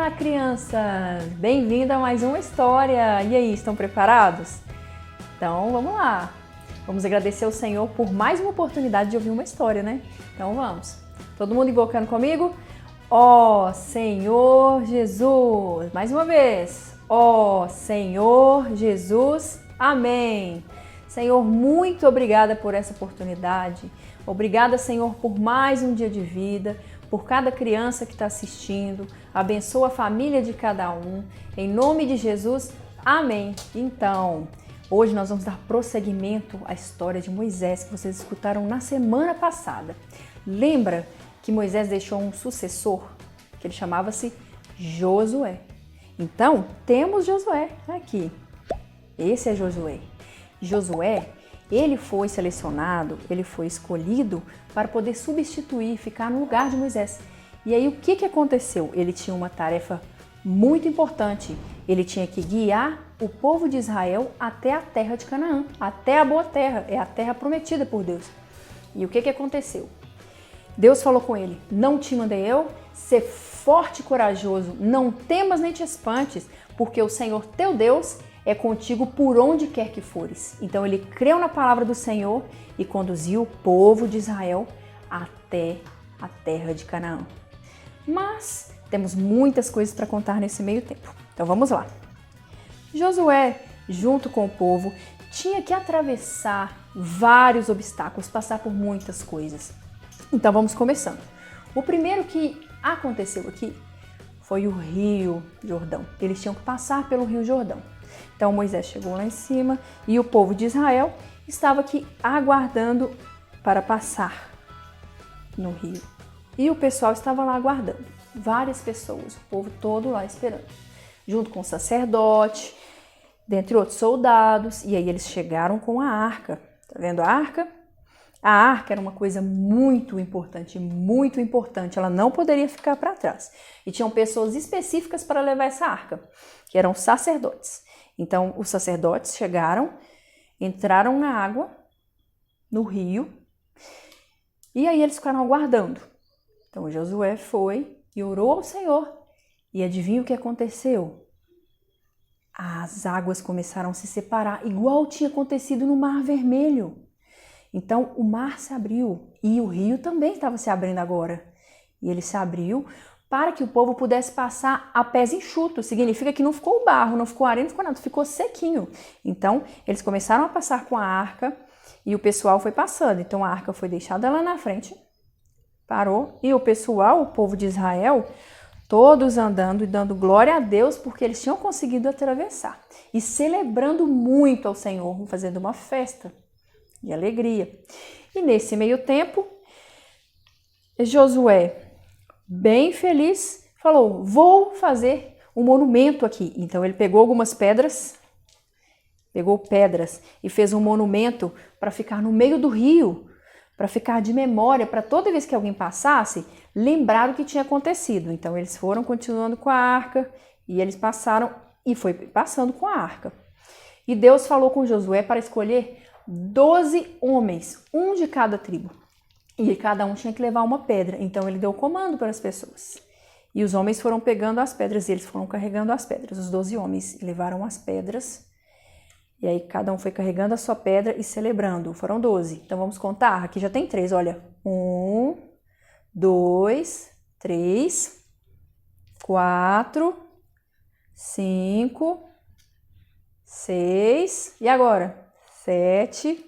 Olá, crianças! Bem-vindo a mais uma história! E aí, estão preparados? Então, vamos lá! Vamos agradecer ao Senhor por mais uma oportunidade de ouvir uma história, né? Então, vamos! Todo mundo invocando comigo? Ó Senhor Jesus! Mais uma vez! Ó Senhor Jesus! Amém! Senhor, muito obrigada por essa oportunidade. Obrigada, Senhor, por mais um dia de vida, por cada criança que está assistindo. Abençoa a família de cada um. Em nome de Jesus, amém. Então, hoje nós vamos dar prosseguimento à história de Moisés que vocês escutaram na semana passada. Lembra que Moisés deixou um sucessor, que ele chamava-se Josué. Então, temos Josué aqui. Esse é Josué. Josué, ele foi selecionado, ele foi escolhido para poder substituir, ficar no lugar de Moisés. E aí o que aconteceu? Ele tinha uma tarefa muito importante. Ele tinha que guiar o povo de Israel até a terra de Canaã, até a boa terra, é a terra prometida por Deus. E o que aconteceu? Deus falou com ele: não te mandei eu? Ser forte e corajoso, não temas nem te espantes, porque o Senhor teu Deus é contigo por onde quer que fores. Então ele creu na palavra do Senhor e conduziu o povo de Israel até a terra de Canaã. Mas temos muitas coisas para contar nesse meio tempo. Então vamos lá. Josué, junto com o povo, tinha que atravessar vários obstáculos, passar por muitas coisas. Então vamos começando. O primeiro que aconteceu aqui foi o Rio Jordão. Eles tinham que passar pelo Rio Jordão. Então Moisés chegou lá em cima e o povo de Israel estava aqui aguardando para passar no rio. E o pessoal estava lá aguardando, várias pessoas, o povo todo lá esperando, junto com o sacerdote, dentre outros soldados. E aí eles chegaram com a arca. Tá vendo a arca? A arca era uma coisa muito importante, ela não poderia ficar para trás. E tinham pessoas específicas para levar essa arca, que eram sacerdotes. Então, os sacerdotes chegaram, entraram na água, no rio, e aí eles ficaram aguardando. Então, Josué foi e orou ao Senhor. E adivinha o que aconteceu? As águas começaram a se separar, igual tinha acontecido no Mar Vermelho. Então, o mar se abriu e o rio também estava se abrindo agora. E ele se abriu para que o povo pudesse passar a pés enxutos. Significa que não ficou barro, não ficou areia, não ficou nada, ficou sequinho. Então, eles começaram a passar com a arca e o pessoal foi passando. Então, a arca foi deixada lá na frente, parou, e o pessoal, o povo de Israel, todos andando e dando glória a Deus porque eles tinham conseguido atravessar. E celebrando muito ao Senhor, fazendo uma festa de alegria. E nesse meio tempo, Josué, bem feliz, falou: vou fazer um monumento aqui. Então ele pegou algumas pedras, e fez um monumento para ficar no meio do rio, para ficar de memória, para toda vez que alguém passasse, lembrar o que tinha acontecido. Então eles foram continuando com a arca, e eles passaram, e foi passando com a arca. E Deus falou com Josué para escolher 12 homens, um de cada tribo. E cada um tinha que levar uma pedra. Então ele deu o comando para as pessoas. E os homens foram pegando as pedras e eles foram carregando as pedras. Os 12 homens levaram as pedras. E aí cada um foi carregando a sua pedra e celebrando. Foram 12. Então vamos contar. Aqui já tem 3, olha. 1, 2, 3, 4, 5, 6. E agora? 7,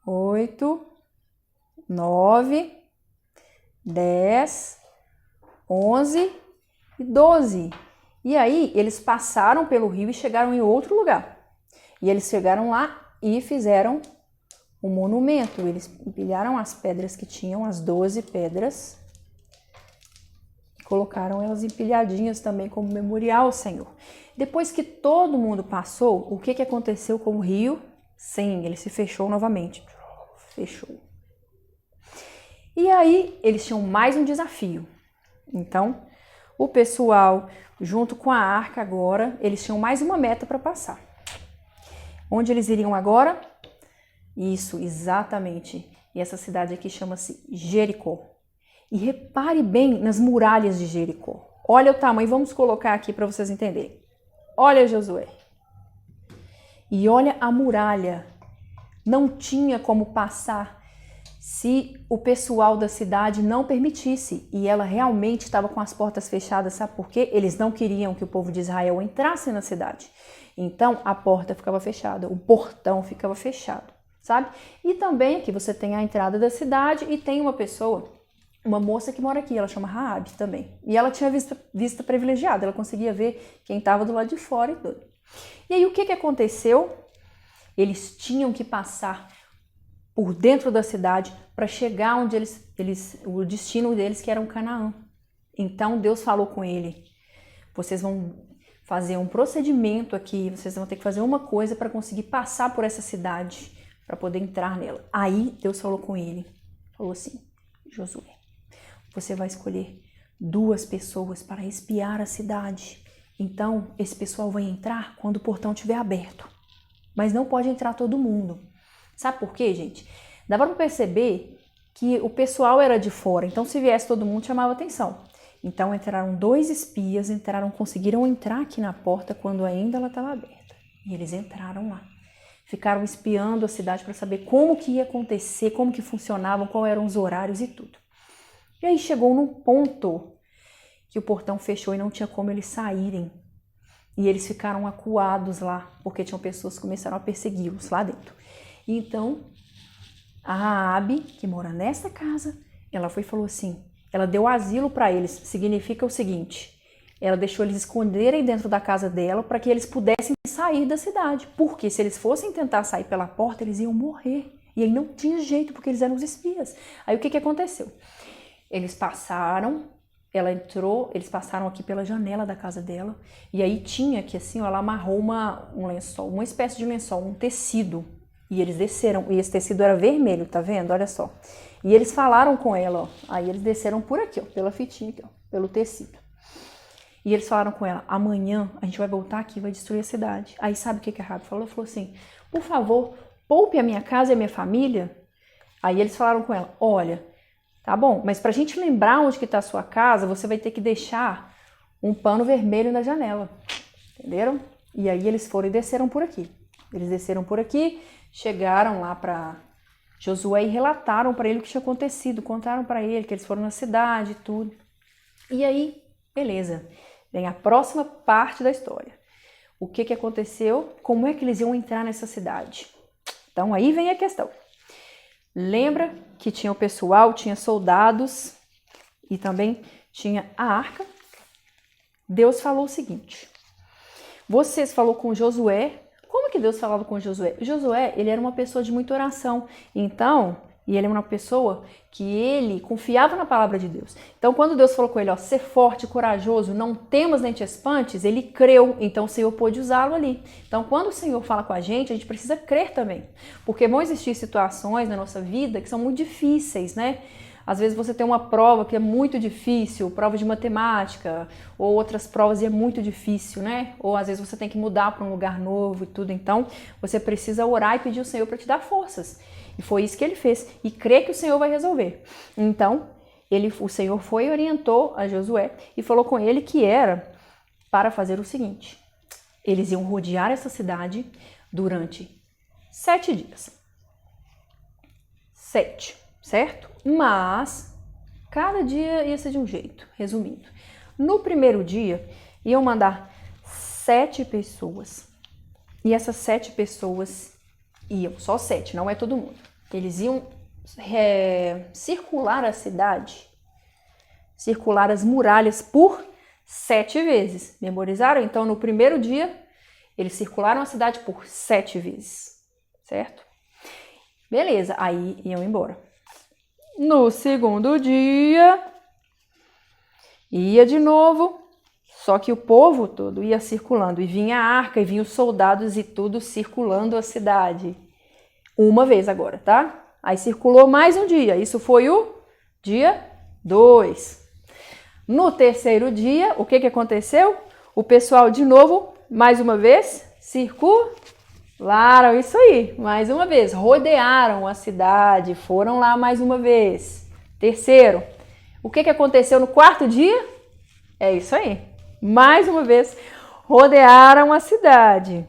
8, 9, 10, 11 e 12. E aí eles passaram pelo rio e chegaram em outro lugar. E eles chegaram lá e fizeram um monumento. Eles empilharam as pedras que tinham, as 12 pedras. Colocaram elas empilhadinhas também como memorial ao Senhor. Depois que todo mundo passou, o que aconteceu com o rio? Sim, ele se fechou novamente. Fechou. E aí, eles tinham mais um desafio. Então, o pessoal, junto com a arca agora, eles tinham mais uma meta para passar. Onde eles iriam agora? Isso, exatamente. E essa cidade aqui chama-se Jericó. E repare bem nas muralhas de Jericó. Olha o tamanho, vamos colocar aqui para vocês entenderem. Olha Josué. E olha a muralha. Não tinha como passar se o pessoal da cidade não permitisse. E ela realmente estava com as portas fechadas, sabe por quê? Eles não queriam que o povo de Israel entrasse na cidade. Então a porta ficava fechada, o portão ficava fechado, sabe? E também aqui você tem a entrada da cidade e tem uma pessoa, uma moça que mora aqui, ela chama Raabe também. E ela tinha vista privilegiada, ela conseguia ver quem estava do lado de fora e tudo. E aí o que aconteceu? Eles tinham que passar por dentro da cidade para chegar onde o destino deles, que era Canaã. Então Deus falou com ele: vocês vão fazer um procedimento aqui, vocês vão ter que fazer uma coisa para conseguir passar por essa cidade, para poder entrar nela. Aí Deus falou com ele, falou assim: Josué, você vai escolher 2 pessoas para espiar a cidade. Então esse pessoal vai entrar quando o portão estiver aberto, mas não pode entrar todo mundo. Sabe por quê, gente? Dava para perceber que o pessoal era de fora, então se viesse todo mundo chamava atenção. Então entraram 2 espias, conseguiram entrar aqui na porta quando ainda ela estava aberta. E eles entraram lá. Ficaram espiando a cidade para saber como que ia acontecer, como que funcionavam, quais eram os horários e tudo. E aí chegou num ponto que o portão fechou e não tinha como eles saírem. E eles ficaram acuados lá, porque tinham pessoas que começaram a persegui-los lá dentro. Então, a Raabe, que mora nessa casa, ela foi e falou assim, ela deu asilo para eles, significa o seguinte, ela deixou eles esconderem dentro da casa dela para que eles pudessem sair da cidade, porque se eles fossem tentar sair pela porta, eles iam morrer, e aí não tinha jeito, porque eles eram os espias. Aí o que aconteceu? Eles passaram, ela entrou, eles passaram aqui pela janela da casa dela, e aí tinha aqui assim, ela amarrou um lençol, uma espécie de lençol, um tecido, e eles desceram, e esse tecido era vermelho, tá vendo? Olha só. E eles falaram com ela, ó. Aí eles desceram por aqui, ó, pela fitinha aqui, ó, pelo tecido. E eles falaram com ela, amanhã a gente vai voltar aqui e vai destruir a cidade. Aí sabe o que a Raabe falou? Ela falou assim, por favor, poupe a minha casa e a minha família. Aí eles falaram com ela, olha, tá bom, mas pra gente lembrar onde que tá a sua casa, você vai ter que deixar um pano vermelho na janela. Entenderam? E aí eles foram e desceram por aqui. Eles desceram por aqui, chegaram lá para Josué e relataram para ele o que tinha acontecido, contaram para ele que eles foram na cidade e tudo. E aí, beleza, vem a próxima parte da história. O que aconteceu? Como é que eles iam entrar nessa cidade? Então aí vem a questão. Lembra que tinha o pessoal, tinha soldados e também tinha a arca? Deus falou o seguinte, vocês falou com Josué. Como que Deus falava com Josué? Josué, ele era uma pessoa de muita oração. Então, e ele era uma pessoa que ele confiava na palavra de Deus. Então, quando Deus falou com ele, ó, ser forte, corajoso, não temas nem te espantes, ele creu. Então, o Senhor pôde usá-lo ali. Então, quando o Senhor fala com a gente precisa crer também. Porque vão existir situações na nossa vida que são muito difíceis, né? Às vezes você tem uma prova que é muito difícil, prova de matemática, ou outras provas e é muito difícil, né? Ou às vezes você tem que mudar para um lugar novo e tudo. Então, você precisa orar e pedir ao Senhor para te dar forças. E foi isso que ele fez. E crê que o Senhor vai resolver. Então, o Senhor foi e orientou a Josué e falou com ele que era para fazer o seguinte. Eles iam rodear essa cidade durante 7 dias. 7, certo? Mas cada dia ia ser de um jeito, resumindo. No primeiro dia, iam mandar 7 pessoas. E essas 7 pessoas iam, só 7, não é todo mundo. Eles iam circular a cidade, circular as muralhas por 7 vezes. Memorizaram? Então, no primeiro dia, eles circularam a cidade por 7 vezes, certo? Beleza, aí iam embora. No segundo dia, ia de novo, só que o povo todo ia circulando, e vinha a arca, e vinha os soldados e tudo circulando a cidade. Uma vez agora, tá? Aí circulou mais um dia, isso foi o dia 2. No terceiro dia, o que aconteceu? O pessoal de novo, mais uma vez, circularam, isso aí, mais uma vez, rodearam a cidade, foram lá mais uma vez. Terceiro, o que aconteceu no quarto dia? É isso aí. Mais uma vez, rodearam a cidade.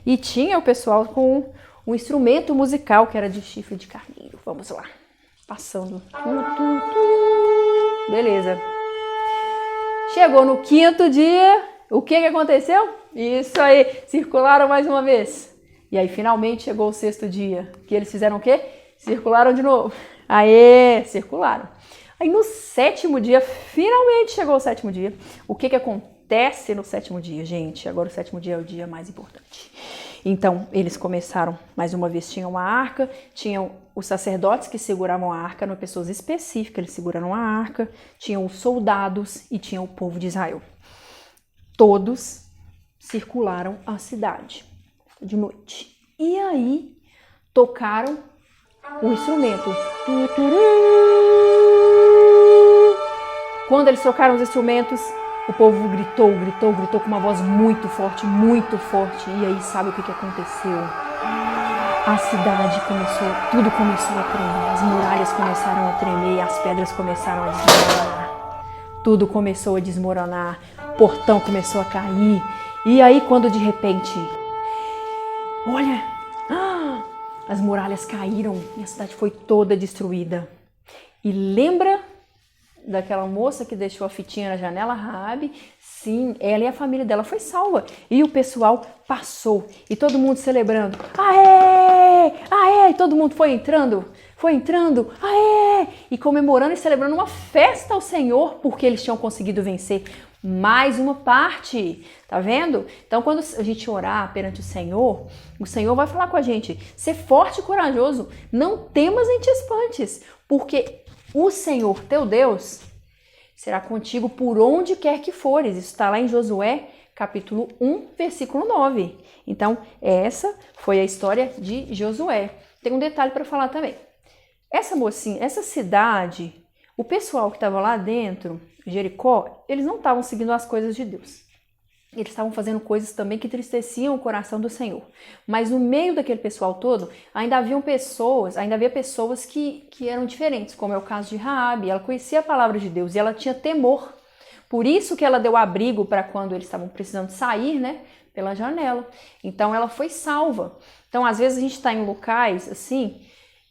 E tinha o pessoal com um instrumento musical que era de chifre de carneiro. Vamos lá. Passando. Beleza. Chegou no quinto dia. O que aconteceu? Isso aí. Circularam mais uma vez. E aí finalmente chegou o sexto dia. Que eles fizeram o quê? Circularam de novo. Aê, circularam. Aí no sétimo dia, finalmente chegou o sétimo dia. O que acontece no sétimo dia, gente? Agora o sétimo dia é o dia mais importante. Então, eles começaram, mais uma vez, tinham uma arca, tinham os sacerdotes que seguravam a arca, eram pessoas específicas, eles seguraram a arca, tinham os soldados e tinham o povo de Israel. Todos circularam a cidade de noite. E aí, tocaram o instrumento. Quando eles tocaram os instrumentos, o povo gritou com uma voz muito forte, muito forte. E aí, sabe o que aconteceu? A cidade tudo começou a tremer. As muralhas começaram a tremer, as pedras começaram a desmoronar. Tudo começou a desmoronar, o portão começou a cair. E aí, quando de repente, olha, as muralhas caíram e a cidade foi toda destruída. E lembra daquela moça que deixou a fitinha na janela, Raabe? Sim, ela e a família dela foi salva. E o pessoal passou, e todo mundo celebrando. Aê! Aê! E todo mundo foi entrando, aê! E comemorando e celebrando uma festa ao Senhor, porque eles tinham conseguido vencer mais uma parte. Tá vendo? Então, quando a gente orar perante o Senhor vai falar com a gente. Ser forte e corajoso, não temas nem te espantes, porque o Senhor, teu Deus, será contigo por onde quer que fores. Isso está lá em Josué, capítulo 1, versículo 9. Então, essa foi a história de Josué. Tem um detalhe para falar também. Essa mocinha, essa cidade, o pessoal que estava lá dentro, Jericó, eles não estavam seguindo as coisas de Deus. Eles estavam fazendo coisas também que entristeciam o coração do Senhor. Mas no meio daquele pessoal todo, ainda havia pessoas que eram diferentes, como é o caso de Raabe. Ela conhecia a palavra de Deus e ela tinha temor. Por isso que ela deu abrigo para quando eles estavam precisando sair, né, pela janela. Então ela foi salva. Então às vezes a gente está em locais assim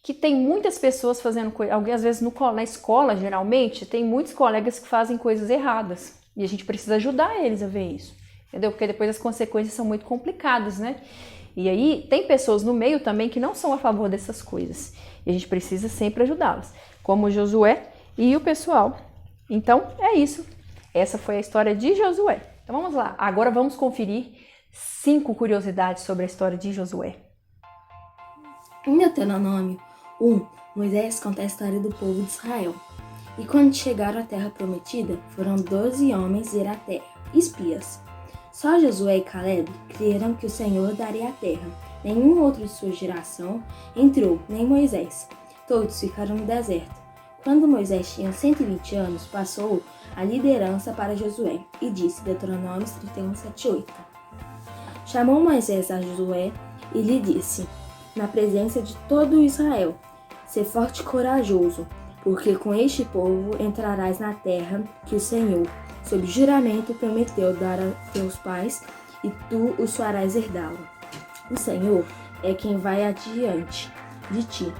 que tem muitas pessoas fazendo coisas. Às vezes na escola, geralmente, tem muitos colegas que fazem coisas erradas. E a gente precisa ajudar eles a ver isso. Entendeu? Porque depois as consequências são muito complicadas, né? E aí tem pessoas no meio também que não são a favor dessas coisas. E a gente precisa sempre ajudá-las, como Josué e o pessoal. Então é isso. Essa foi a história de Josué. Então vamos lá. Agora vamos conferir 5 curiosidades sobre a história de Josué. Em Deuteronômio 1, Moisés conta a história do povo de Israel. E quando chegaram à terra prometida, foram 12 homens ir à terra, espias. Só Josué e Caleb creram que o Senhor daria a terra. Nenhum outro de sua geração entrou, nem Moisés. Todos ficaram no deserto. Quando Moisés tinha 120 anos, passou a liderança para Josué e disse, Deuteronômio 31, 7, 8. Chamou Moisés a Josué e lhe disse, na presença de todo Israel, ser forte e corajoso, porque com este povo entrarás na terra que o Senhor, sob juramento, prometeu dar a teus pais, e tu os farás herdá-lo. O Senhor é quem vai adiante de ti.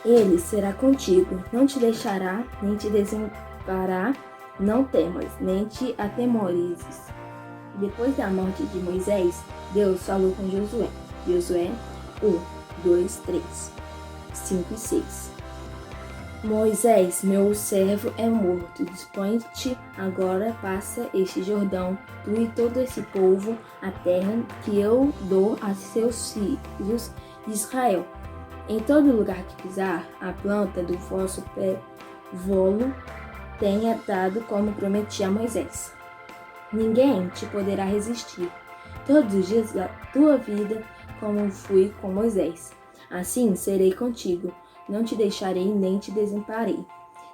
Ele será contigo, não te deixará, nem te desamparará, não temas, nem te atemorizes. Depois da morte de Moisés, Deus falou com Josué. Josué 1, 2, 3, 5 e 6. Moisés, meu servo, é morto. Dispõe-te agora, passa este Jordão, tu e todo esse povo, a terra que eu dou a seus filhos de Israel. Em todo lugar que pisar, a planta do vosso pé volo tenha dado como prometi a Moisés. Ninguém te poderá resistir todos os dias da tua vida, como fui com Moisés. Assim serei contigo. Não te deixarei nem te desamparei.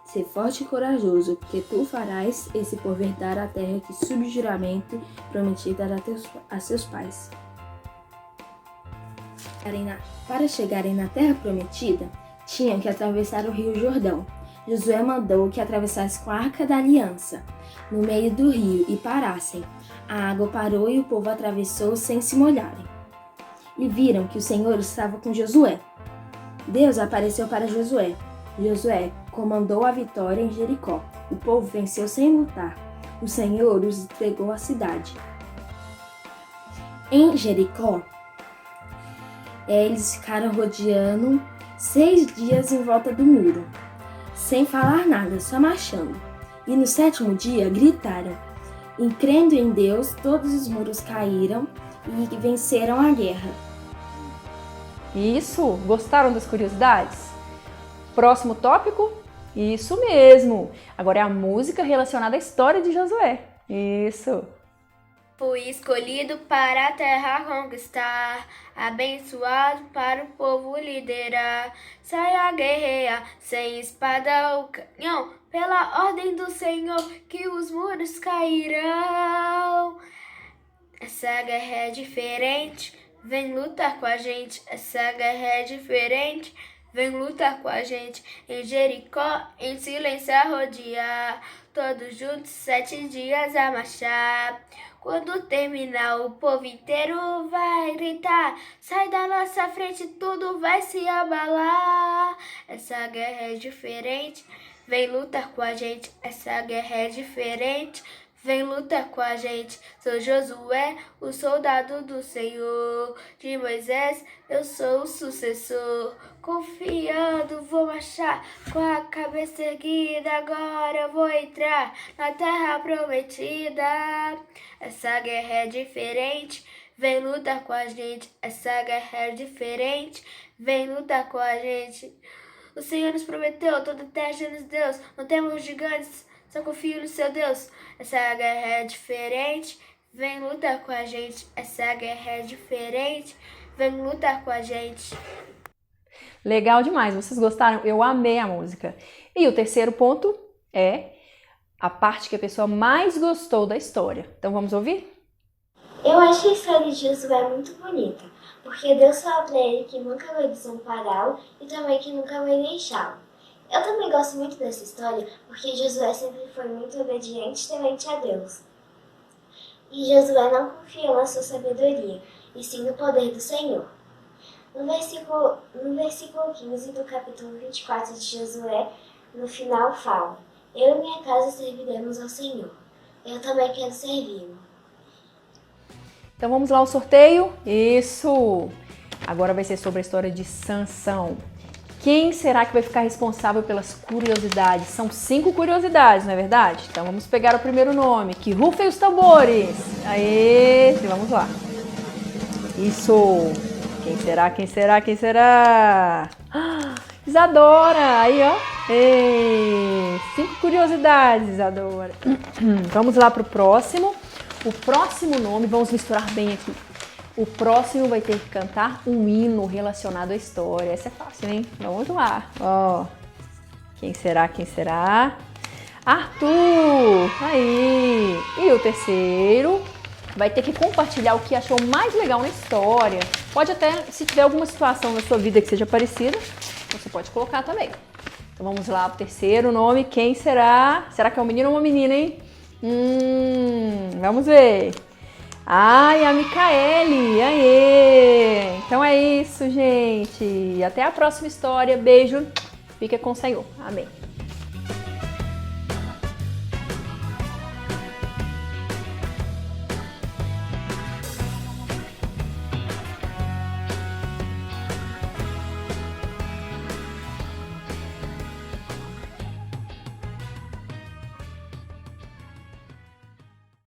Ser forte e corajoso, porque tu farás esse povo herdar a terra que sob juramento prometi dar a seus pais. Para chegarem na terra prometida, tinham que atravessar o rio Jordão. Josué mandou que atravessasse com a Arca da Aliança no meio do rio e parassem. A água parou e o povo atravessou sem se molharem. E viram que o Senhor estava com Josué. Deus apareceu para Josué. Josué comandou a vitória em Jericó. O povo venceu sem lutar. O Senhor os entregou à cidade. Em Jericó, eles ficaram rodeando 6 dias em volta do muro, sem falar nada, só marchando. E no 7º dia gritaram. E crendo em Deus, todos os muros caíram e venceram a guerra. Isso! Gostaram das curiosidades? Próximo tópico? Isso mesmo! Agora é a música relacionada à história de Josué. Isso! Fui escolhido para a terra conquistar, abençoado para o povo liderar. Saia guerrear, sem espada ou canhão, pela ordem do Senhor que os muros cairão. Essa guerra é diferente, vem lutar com a gente. Essa guerra é diferente, vem lutar com a gente. Em Jericó, em silêncio a rodear, todos juntos 7 dias a marchar. Quando terminar, o povo inteiro vai gritar. Sai da nossa frente, tudo vai se abalar. Essa guerra é diferente, vem lutar com a gente. Essa guerra é diferente, vem lutar com a gente. Sou Josué, o soldado do Senhor. De Moisés, eu sou o sucessor. Confiando, vou marchar com a cabeça erguida. Agora eu vou entrar na terra prometida. Essa guerra é diferente, vem lutar com a gente. Essa guerra é diferente, vem lutar com a gente. O Senhor nos prometeu, toda a terra nos Deus. Não temos gigantes, só confio no seu Deus. Essa guerra é diferente, vem lutar com a gente. Essa guerra é diferente, vem lutar com a gente. Legal demais, vocês gostaram? Eu amei a música. E o terceiro ponto é a parte que a pessoa mais gostou da história. Então vamos ouvir? Eu acho a história de Josué muito bonita, porque Deus fala para ele que nunca vai desampará-lo e também que nunca vai deixá-lo. Eu também gosto muito dessa história porque Josué sempre foi muito obediente e temente a Deus. E Josué não confiou na sua sabedoria, e sim no poder do Senhor. No versículo 15 do capítulo 24 de Josué, no final fala: Eu e minha casa serviremos ao Senhor. Eu também quero servi-lo. Então vamos lá ao sorteio? Isso! Agora vai ser sobre a história de Sansão. Quem será que vai ficar responsável pelas curiosidades? São 5 curiosidades, não é verdade? Então vamos pegar o primeiro nome, que rufem os tambores! Aê! Vamos lá! Isso! Quem será? Quem será? Quem será? Isadora! Aí, ó! Ei, 5 curiosidades, Isadora! Vamos lá para o próximo. O próximo nome, vamos misturar bem aqui. O próximo vai ter que cantar um hino relacionado à história. Essa é fácil, hein? Vamos lá. Ó, quem será? Quem será? Arthur! Aí! E o terceiro vai ter que compartilhar o que achou mais legal na história. Pode até, se tiver alguma situação na sua vida que seja parecida, você pode colocar também. Então vamos lá, o terceiro nome, quem será? Será que é um menino ou uma menina, hein? Vamos ver. Ai, a Micaele, aê! Então é isso, gente. Até a próxima história. Beijo. Fica com o Senhor. Amém.